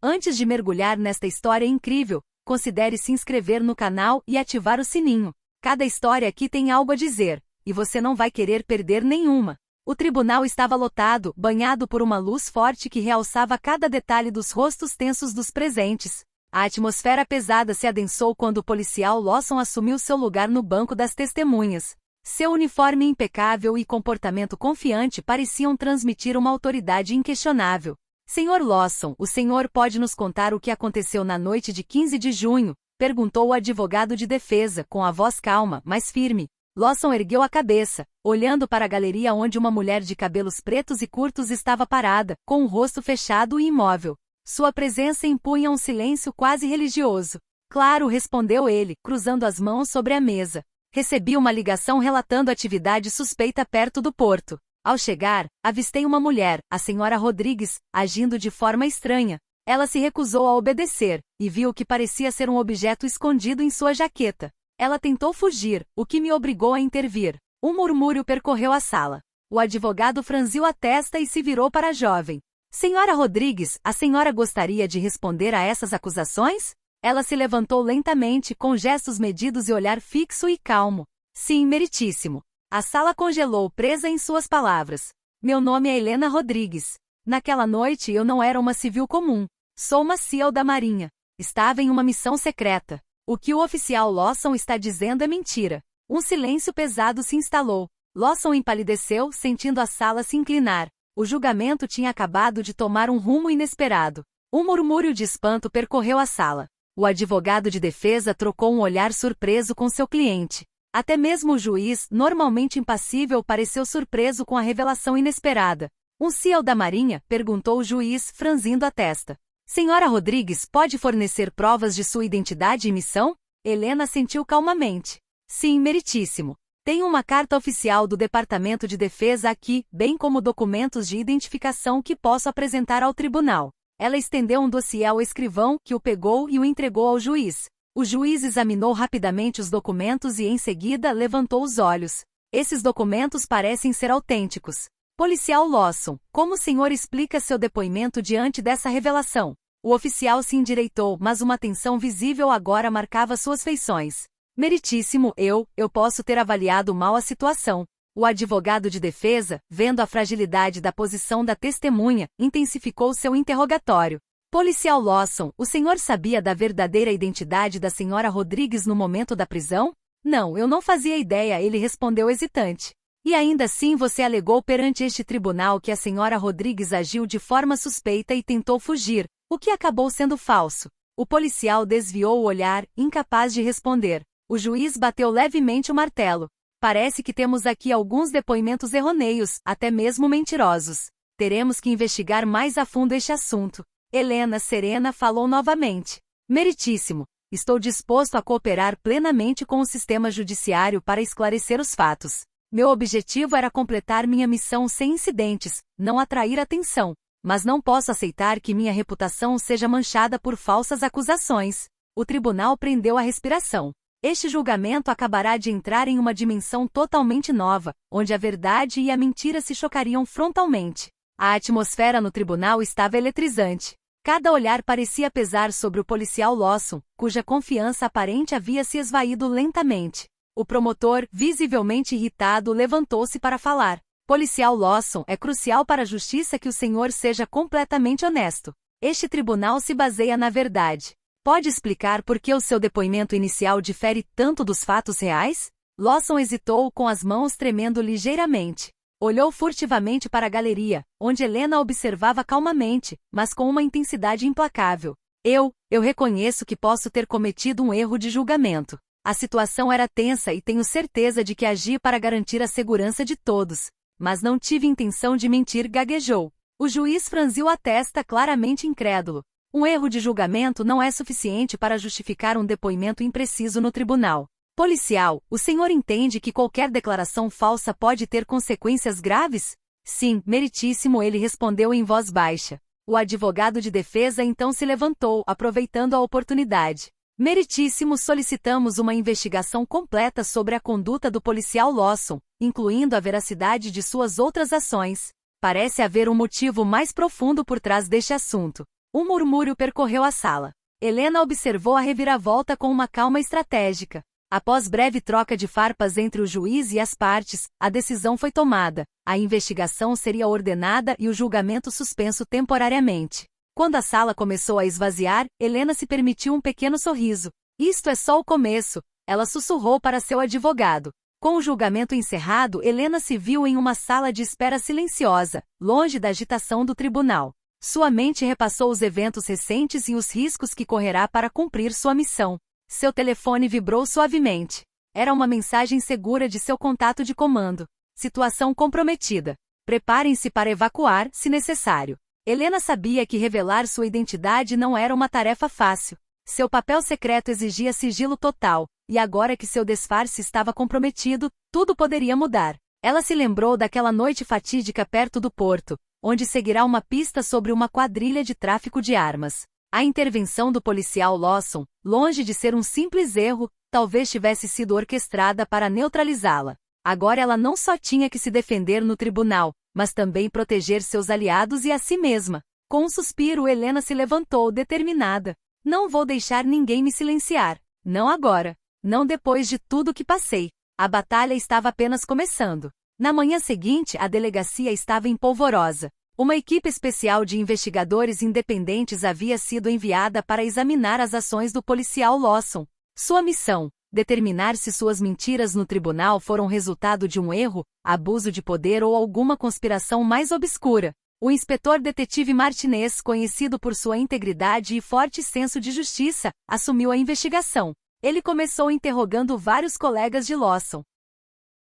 Antes de mergulhar nesta história incrível, considere se inscrever no canal e ativar o sininho. Cada história aqui tem algo a dizer, e você não vai querer perder nenhuma. O tribunal estava lotado, banhado por uma luz forte que realçava cada detalhe dos rostos tensos dos presentes. A atmosfera pesada se adensou quando o policial Lawson assumiu seu lugar no banco das testemunhas. Seu uniforme impecável e comportamento confiante pareciam transmitir uma autoridade inquestionável. Senhor Lawson, o senhor pode nos contar o que aconteceu na noite de 15 de junho? Perguntou o advogado de defesa, com a voz calma, mas firme. Lawson ergueu a cabeça, olhando para a galeria onde uma mulher de cabelos pretos e curtos estava parada, com o rosto fechado e imóvel. Sua presença impunha um silêncio quase religioso. Claro, respondeu ele, cruzando as mãos sobre a mesa. Recebi uma ligação relatando atividade suspeita perto do porto. Ao chegar, avistei uma mulher, a senhora Rodrigues, agindo de forma estranha. Ela se recusou a obedecer, e viu o que parecia ser um objeto escondido em sua jaqueta. Ela tentou fugir, o que me obrigou a intervir. Um murmúrio percorreu a sala. O advogado franziu a testa e se virou para a jovem. Senhora Rodrigues, a senhora gostaria de responder a essas acusações? Ela se levantou lentamente, com gestos medidos e olhar fixo e calmo. Sim, meritíssimo. A sala congelou, presa em suas palavras. Meu nome é Helena Rodrigues. Naquela noite eu não era uma civil comum. Sou uma SEAL da Marinha. Estava em uma missão secreta. O que o oficial Lawson está dizendo é mentira. Um silêncio pesado se instalou. Lawson empalideceu, sentindo a sala se inclinar. O julgamento tinha acabado de tomar um rumo inesperado. Um murmúrio de espanto percorreu a sala. O advogado de defesa trocou um olhar surpreso com seu cliente. Até mesmo o juiz, normalmente impassível, pareceu surpreso com a revelação inesperada. Um SEAL da Marinha? Perguntou o juiz, franzindo a testa. Senhora Rodrigues, pode fornecer provas de sua identidade e missão? Helena assentiu calmamente. Sim, meritíssimo. Tenho uma carta oficial do Departamento de Defesa aqui, bem como documentos de identificação que posso apresentar ao tribunal. Ela estendeu um dossiê ao escrivão, que o pegou e o entregou ao juiz. O juiz examinou rapidamente os documentos e, em seguida, levantou os olhos. Esses documentos parecem ser autênticos. Policial Lawson, como o senhor explica seu depoimento diante dessa revelação? O oficial se endireitou, mas uma tensão visível agora marcava suas feições. Meritíssimo, eu posso ter avaliado mal a situação. O advogado de defesa, vendo a fragilidade da posição da testemunha, intensificou seu interrogatório. Policial Lawson, o senhor sabia da verdadeira identidade da senhora Rodrigues no momento da prisão? Não, eu não fazia ideia, ele respondeu hesitante. E ainda assim você alegou perante este tribunal que a senhora Rodrigues agiu de forma suspeita e tentou fugir, o que acabou sendo falso. O policial desviou o olhar, incapaz de responder. O juiz bateu levemente o martelo. Parece que temos aqui alguns depoimentos errôneos, até mesmo mentirosos. Teremos que investigar mais a fundo este assunto. Helena serena falou novamente. Meritíssimo. Estou disposto a cooperar plenamente com o sistema judiciário para esclarecer os fatos. Meu objetivo era completar minha missão sem incidentes, não atrair atenção. Mas não posso aceitar que minha reputação seja manchada por falsas acusações. O tribunal prendeu a respiração. Este julgamento acabará de entrar em uma dimensão totalmente nova, onde a verdade e a mentira se chocariam frontalmente. A atmosfera no tribunal estava eletrizante. Cada olhar parecia pesar sobre o policial Lawson, cuja confiança aparente havia se esvaído lentamente. O promotor, visivelmente irritado, levantou-se para falar. Policial Lawson, é crucial para a justiça que o senhor seja completamente honesto. Este tribunal se baseia na verdade. Pode explicar por que o seu depoimento inicial difere tanto dos fatos reais? Lawson hesitou, com as mãos tremendo ligeiramente. Olhou furtivamente para a galeria, onde Helena observava calmamente, mas com uma intensidade implacável. Eu reconheço que posso ter cometido um erro de julgamento. A situação era tensa e tenho certeza de que agi para garantir a segurança de todos. Mas não tive intenção de mentir, gaguejou. O juiz franziu a testa, claramente incrédulo. Um erro de julgamento não é suficiente para justificar um depoimento impreciso no tribunal. Policial, o senhor entende que qualquer declaração falsa pode ter consequências graves? Sim, meritíssimo, ele respondeu em voz baixa. O advogado de defesa então se levantou, aproveitando a oportunidade. Meritíssimo, solicitamos uma investigação completa sobre a conduta do policial Lawson, incluindo a veracidade de suas outras ações. Parece haver um motivo mais profundo por trás deste assunto. Um murmúrio percorreu a sala. Helena observou a reviravolta com uma calma estratégica. Após breve troca de farpas entre o juiz e as partes, a decisão foi tomada. A investigação seria ordenada e o julgamento suspenso temporariamente. Quando a sala começou a esvaziar, Helena se permitiu um pequeno sorriso. Isto é só o começo, ela sussurrou para seu advogado. Com o julgamento encerrado, Helena se viu em uma sala de espera silenciosa, longe da agitação do tribunal. Sua mente repassou os eventos recentes e os riscos que correrá para cumprir sua missão. Seu telefone vibrou suavemente. Era uma mensagem segura de seu contato de comando. Situação comprometida. Preparem-se para evacuar, se necessário. Helena sabia que revelar sua identidade não era uma tarefa fácil. Seu papel secreto exigia sigilo total, e agora que seu disfarce estava comprometido, tudo poderia mudar. Ela se lembrou daquela noite fatídica perto do porto, onde seguirá uma pista sobre uma quadrilha de tráfico de armas. A intervenção do policial Lawson, longe de ser um simples erro, talvez tivesse sido orquestrada para neutralizá-la. Agora ela não só tinha que se defender no tribunal, mas também proteger seus aliados e a si mesma. Com um suspiro, Helena se levantou, determinada. Não vou deixar ninguém me silenciar. Não agora. Não depois de tudo que passei. A batalha estava apenas começando. Na manhã seguinte, a delegacia estava em polvorosa. Uma equipe especial de investigadores independentes havia sido enviada para examinar as ações do policial Lawson. Sua missão: determinar se suas mentiras no tribunal foram resultado de um erro, abuso de poder ou alguma conspiração mais obscura. O inspetor detetive Martinez, conhecido por sua integridade e forte senso de justiça, assumiu a investigação. Ele começou interrogando vários colegas de Lawson.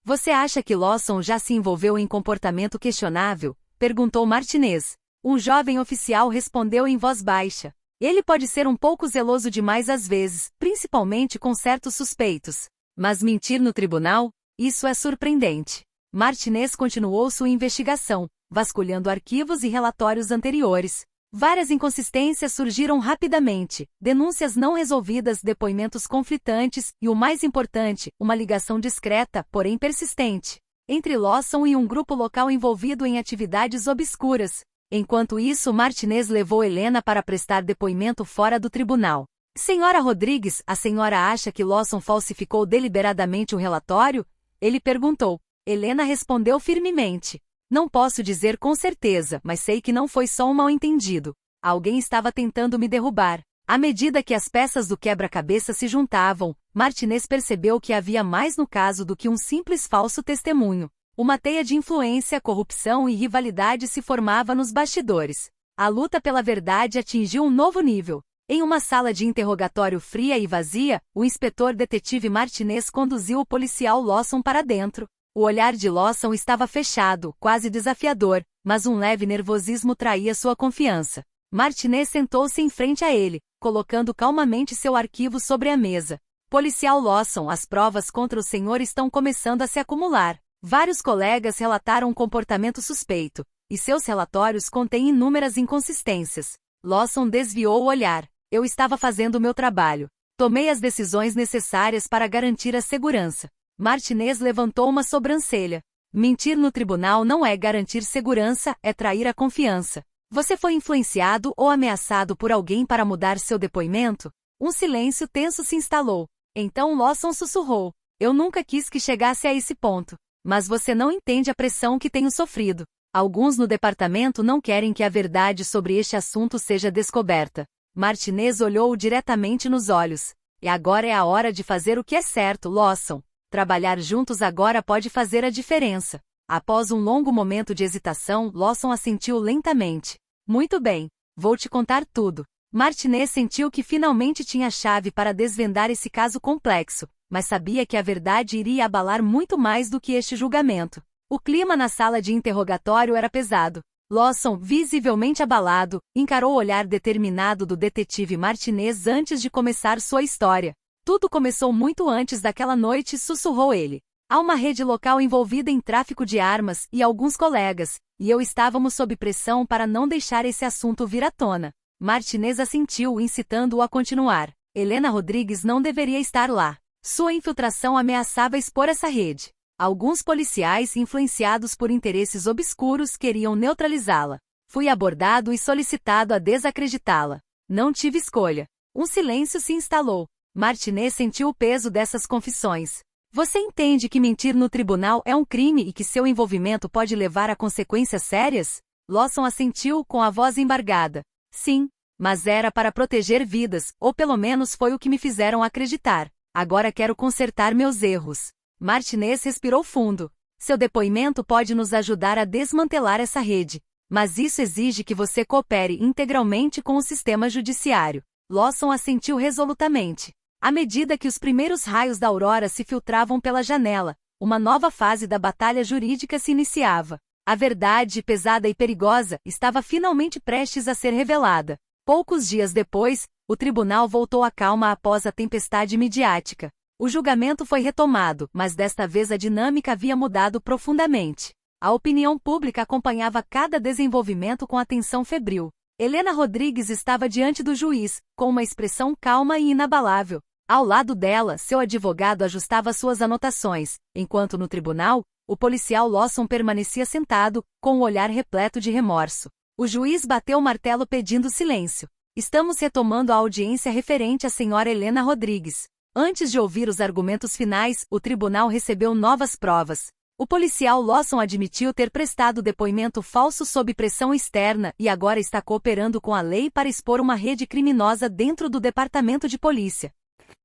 Você acha que Lawson já se envolveu em comportamento questionável? Perguntou Martinez. Um jovem oficial respondeu em voz baixa. Ele pode ser um pouco zeloso demais às vezes, principalmente com certos suspeitos. Mas mentir no tribunal? Isso é surpreendente. Martinez continuou sua investigação, vasculhando arquivos e relatórios anteriores. Várias inconsistências surgiram rapidamente, denúncias não resolvidas, depoimentos conflitantes e, o mais importante, uma ligação discreta, porém persistente, entre Lawson e um grupo local envolvido em atividades obscuras. Enquanto isso, Martinez levou Helena para prestar depoimento fora do tribunal. Senhora Rodrigues, a senhora acha que Lawson falsificou deliberadamente o relatório? Ele perguntou. Helena respondeu firmemente. Não posso dizer com certeza, mas sei que não foi só um mal-entendido. Alguém estava tentando me derrubar. À medida que as peças do quebra-cabeça se juntavam, Martinez percebeu que havia mais no caso do que um simples falso testemunho. Uma teia de influência, corrupção e rivalidade se formava nos bastidores. A luta pela verdade atingiu um novo nível. Em uma sala de interrogatório fria e vazia, o inspetor detetive Martinez conduziu o policial Lawson para dentro. O olhar de Lawson estava fechado, quase desafiador, mas um leve nervosismo traía sua confiança. Martinez sentou-se em frente a ele, colocando calmamente seu arquivo sobre a mesa. Policial Lawson, as provas contra o senhor estão começando a se acumular. Vários colegas relataram um comportamento suspeito, e seus relatórios contêm inúmeras inconsistências. Lawson desviou o olhar. Eu estava fazendo o meu trabalho. Tomei as decisões necessárias para garantir a segurança. Martinez levantou uma sobrancelha. Mentir no tribunal não é garantir segurança, é trair a confiança. Você foi influenciado ou ameaçado por alguém para mudar seu depoimento? Um silêncio tenso se instalou. Então Lawson sussurrou. Eu nunca quis que chegasse a esse ponto. Mas você não entende a pressão que tenho sofrido. Alguns no departamento não querem que a verdade sobre este assunto seja descoberta. Martinez olhou-o diretamente nos olhos. E agora é a hora de fazer o que é certo, Lawson. Trabalhar juntos agora pode fazer a diferença. Após um longo momento de hesitação, Lawson assentiu lentamente. Muito bem, vou te contar tudo. Martinez sentiu que finalmente tinha a chave para desvendar esse caso complexo, mas sabia que a verdade iria abalar muito mais do que este julgamento. O clima na sala de interrogatório era pesado. Lawson, visivelmente abalado, encarou o olhar determinado do detetive Martinez antes de começar sua história. Tudo começou muito antes daquela noite, sussurrou ele. Há uma rede local envolvida em tráfico de armas e alguns colegas, e eu estávamos sob pressão para não deixar esse assunto vir à tona. Martinez assentiu, incitando-o a continuar. Helena Rodrigues não deveria estar lá. Sua infiltração ameaçava expor essa rede. Alguns policiais, influenciados por interesses obscuros, queriam neutralizá-la. Fui abordado e solicitado a desacreditá-la. Não tive escolha. Um silêncio se instalou. Martinez sentiu o peso dessas confissões. Você entende que mentir no tribunal é um crime e que seu envolvimento pode levar a consequências sérias? Lawson assentiu com a voz embargada. Sim, mas era para proteger vidas, ou pelo menos foi o que me fizeram acreditar. Agora quero consertar meus erros. Martinez respirou fundo. Seu depoimento pode nos ajudar a desmantelar essa rede. Mas isso exige que você coopere integralmente com o sistema judiciário. Lawson assentiu resolutamente. À medida que os primeiros raios da aurora se filtravam pela janela, uma nova fase da batalha jurídica se iniciava. A verdade, pesada e perigosa, estava finalmente prestes a ser revelada. Poucos dias depois, o tribunal voltou à calma após a tempestade midiática. O julgamento foi retomado, mas desta vez a dinâmica havia mudado profundamente. A opinião pública acompanhava cada desenvolvimento com atenção febril. Helena Rodrigues estava diante do juiz, com uma expressão calma e inabalável. Ao lado dela, seu advogado ajustava suas anotações, enquanto no tribunal, o policial Lawson permanecia sentado, com o olhar repleto de remorso. O juiz bateu o martelo pedindo silêncio. Estamos retomando a audiência referente à senhora Helena Rodrigues. Antes de ouvir os argumentos finais, o tribunal recebeu novas provas. O policial Lawson admitiu ter prestado depoimento falso sob pressão externa e agora está cooperando com a lei para expor uma rede criminosa dentro do departamento de polícia.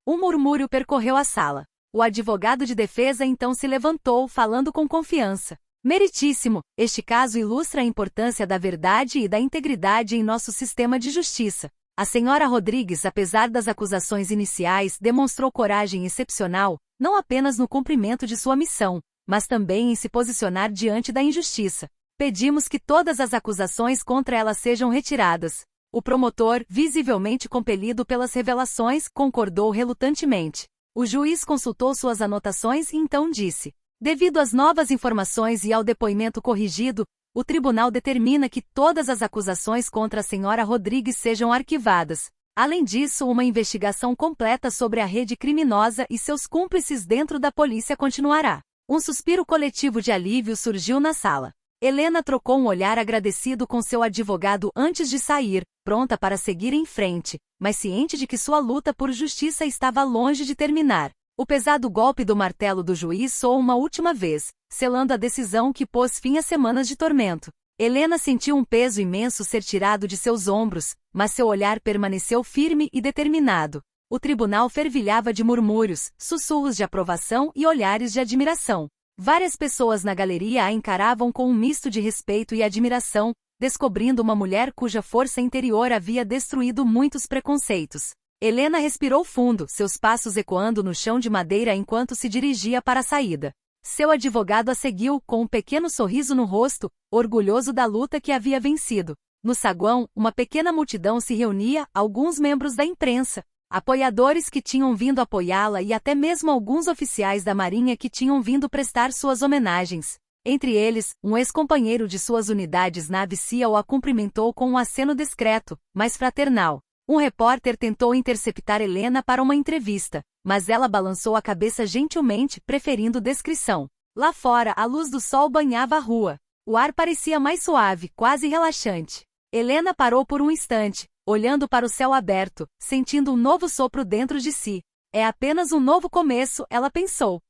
Um murmúrio percorreu a sala. O advogado de defesa então se levantou, falando com confiança. Meritíssimo, este caso ilustra a importância da verdade e da integridade em nosso sistema de justiça. A senhora Rodrigues, apesar das acusações iniciais, demonstrou coragem excepcional, não apenas no cumprimento de sua missão, mas também em se posicionar diante da injustiça. Pedimos que todas as acusações contra ela sejam retiradas. O promotor, visivelmente compelido pelas revelações, concordou relutantemente. O juiz consultou suas anotações e então disse: devido às novas informações e ao depoimento corrigido, o tribunal determina que todas as acusações contra a senhora Rodrigues sejam arquivadas. Além disso, uma investigação completa sobre a rede criminosa e seus cúmplices dentro da polícia continuará. Um suspiro coletivo de alívio surgiu na sala. Helena trocou um olhar agradecido com seu advogado antes de sair, pronta para seguir em frente, mas ciente de que sua luta por justiça estava longe de terminar. O pesado golpe do martelo do juiz soou uma última vez, selando a decisão que pôs fim a semanas de tormento. Helena sentiu um peso imenso ser tirado de seus ombros, mas seu olhar permaneceu firme e determinado. O tribunal fervilhava de murmúrios, sussurros de aprovação e olhares de admiração. Várias pessoas na galeria a encaravam com um misto de respeito e admiração, descobrindo uma mulher cuja força interior havia destruído muitos preconceitos. Helena respirou fundo, seus passos ecoando no chão de madeira enquanto se dirigia para a saída. Seu advogado a seguiu, com um pequeno sorriso no rosto, orgulhoso da luta que havia vencido. No saguão, uma pequena multidão se reunia, alguns membros da imprensa, apoiadores que tinham vindo apoiá-la e até mesmo alguns oficiais da Marinha que tinham vindo prestar suas homenagens. Entre eles, um ex-companheiro de suas unidades Navy SEAL a cumprimentou com um aceno discreto, mas fraternal. Um repórter tentou interceptar Helena para uma entrevista, mas ela balançou a cabeça gentilmente, preferindo descrição. Lá fora, a luz do sol banhava a rua. O ar parecia mais suave, quase relaxante. Helena parou por um instante, olhando para o céu aberto, sentindo um novo sopro dentro de si. É apenas um novo começo, ela pensou.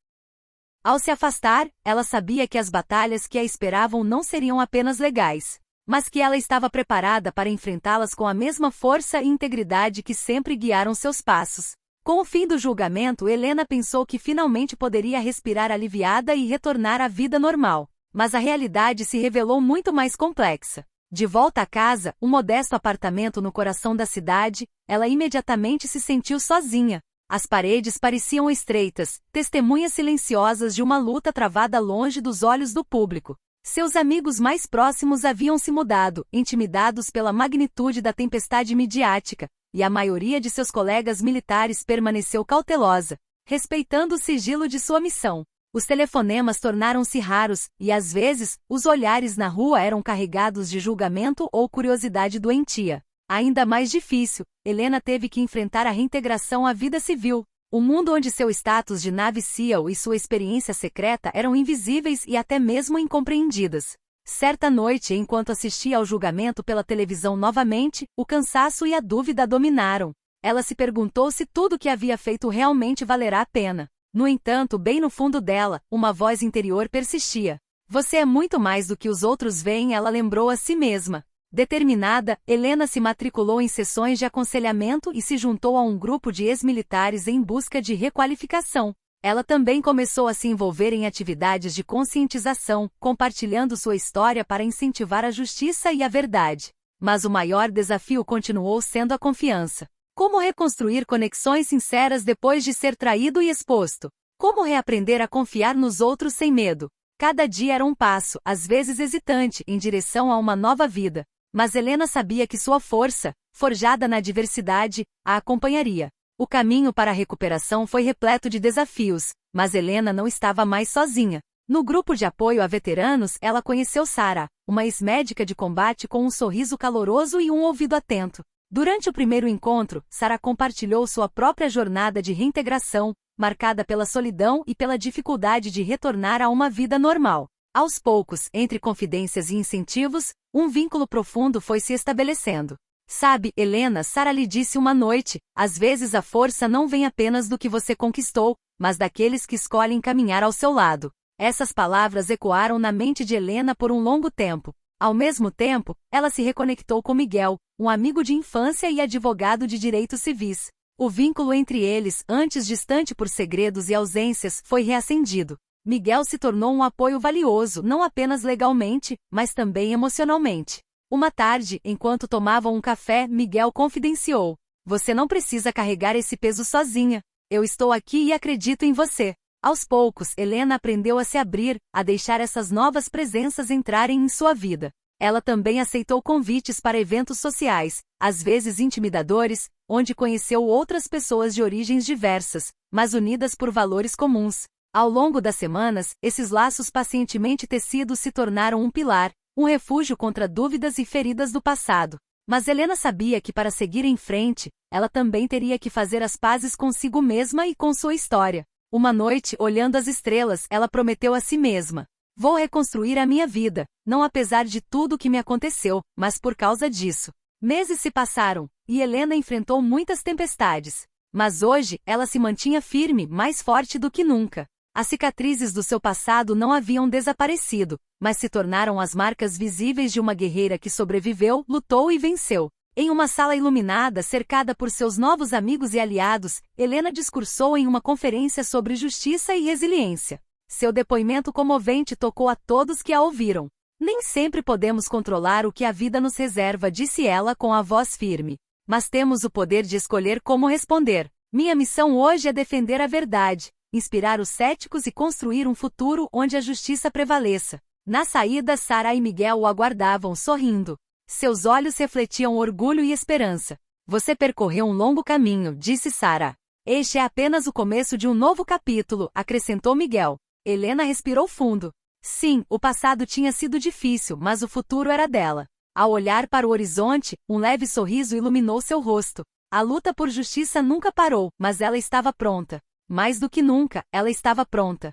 Ao se afastar, ela sabia que as batalhas que a esperavam não seriam apenas legais, mas que ela estava preparada para enfrentá-las com a mesma força e integridade que sempre guiaram seus passos. Com o fim do julgamento, Helena pensou que finalmente poderia respirar aliviada e retornar à vida normal. Mas a realidade se revelou muito mais complexa. De volta à casa, um modesto apartamento no coração da cidade, ela imediatamente se sentiu sozinha. As paredes pareciam estreitas, testemunhas silenciosas de uma luta travada longe dos olhos do público. Seus amigos mais próximos haviam se mudado, intimidados pela magnitude da tempestade midiática, e a maioria de seus colegas militares permaneceu cautelosa, respeitando o sigilo de sua missão. Os telefonemas tornaram-se raros, e às vezes, os olhares na rua eram carregados de julgamento ou curiosidade doentia. Ainda mais difícil, Helena teve que enfrentar a reintegração à vida civil, um mundo onde seu status de Navy SEAL e sua experiência secreta eram invisíveis e até mesmo incompreendidas. Certa noite, enquanto assistia ao julgamento pela televisão novamente, o cansaço e a dúvida a dominaram. Ela se perguntou se tudo o que havia feito realmente valerá a pena. No entanto, bem no fundo dela, uma voz interior persistia. Você é muito mais do que os outros veem, ela lembrou a si mesma. Determinada, Helena se matriculou em sessões de aconselhamento e se juntou a um grupo de ex-militares em busca de requalificação. Ela também começou a se envolver em atividades de conscientização, compartilhando sua história para incentivar a justiça e a verdade. Mas o maior desafio continuou sendo a confiança. Como reconstruir conexões sinceras depois de ser traído e exposto? Como reaprender a confiar nos outros sem medo? Cada dia era um passo, às vezes hesitante, em direção a uma nova vida. Mas Helena sabia que sua força, forjada na adversidade, a acompanharia. O caminho para a recuperação foi repleto de desafios, mas Helena não estava mais sozinha. No grupo de apoio a veteranos, ela conheceu Sara, uma ex-médica de combate com um sorriso caloroso e um ouvido atento. Durante o primeiro encontro, Sara compartilhou sua própria jornada de reintegração, marcada pela solidão e pela dificuldade de retornar a uma vida normal. Aos poucos, entre confidências e incentivos, um vínculo profundo foi se estabelecendo. Sabe, Helena, Sara lhe disse uma noite, às vezes a força não vem apenas do que você conquistou, mas daqueles que escolhem caminhar ao seu lado. Essas palavras ecoaram na mente de Helena por um longo tempo. Ao mesmo tempo, ela se reconectou com Miguel, um amigo de infância e advogado de direitos civis. O vínculo entre eles, antes distante por segredos e ausências, foi reacendido. Miguel se tornou um apoio valioso, não apenas legalmente, mas também emocionalmente. Uma tarde, enquanto tomavam um café, Miguel confidenciou: "Você não precisa carregar esse peso sozinha. Eu estou aqui e acredito em você." Aos poucos, Helena aprendeu a se abrir, a deixar essas novas presenças entrarem em sua vida. Ela também aceitou convites para eventos sociais, às vezes intimidadores, onde conheceu outras pessoas de origens diversas, mas unidas por valores comuns. Ao longo das semanas, esses laços pacientemente tecidos se tornaram um pilar, um refúgio contra dúvidas e feridas do passado. Mas Helena sabia que para seguir em frente, ela também teria que fazer as pazes consigo mesma e com sua história. Uma noite, olhando as estrelas, ela prometeu a si mesma: "Vou reconstruir a minha vida, não apesar de tudo o que me aconteceu, mas por causa disso." Meses se passaram, e Helena enfrentou muitas tempestades. Mas hoje, ela se mantinha firme, mais forte do que nunca. As cicatrizes do seu passado não haviam desaparecido, mas se tornaram as marcas visíveis de uma guerreira que sobreviveu, lutou e venceu. Em uma sala iluminada, cercada por seus novos amigos e aliados, Helena discursou em uma conferência sobre justiça e resiliência. Seu depoimento comovente tocou a todos que a ouviram. "Nem sempre podemos controlar o que a vida nos reserva", disse ela com a voz firme. "Mas temos o poder de escolher como responder. Minha missão hoje é defender a verdade, inspirar os céticos e construir um futuro onde a justiça prevaleça." Na saída, Sara e Miguel o aguardavam sorrindo. Seus olhos refletiam orgulho e esperança. "Você percorreu um longo caminho", disse Sara. "Este é apenas o começo de um novo capítulo", acrescentou Miguel. Helena respirou fundo. Sim, o passado tinha sido difícil, mas o futuro era dela. Ao olhar para o horizonte, um leve sorriso iluminou seu rosto. A luta por justiça nunca parou, mas ela estava pronta. Mais do que nunca, ela estava pronta.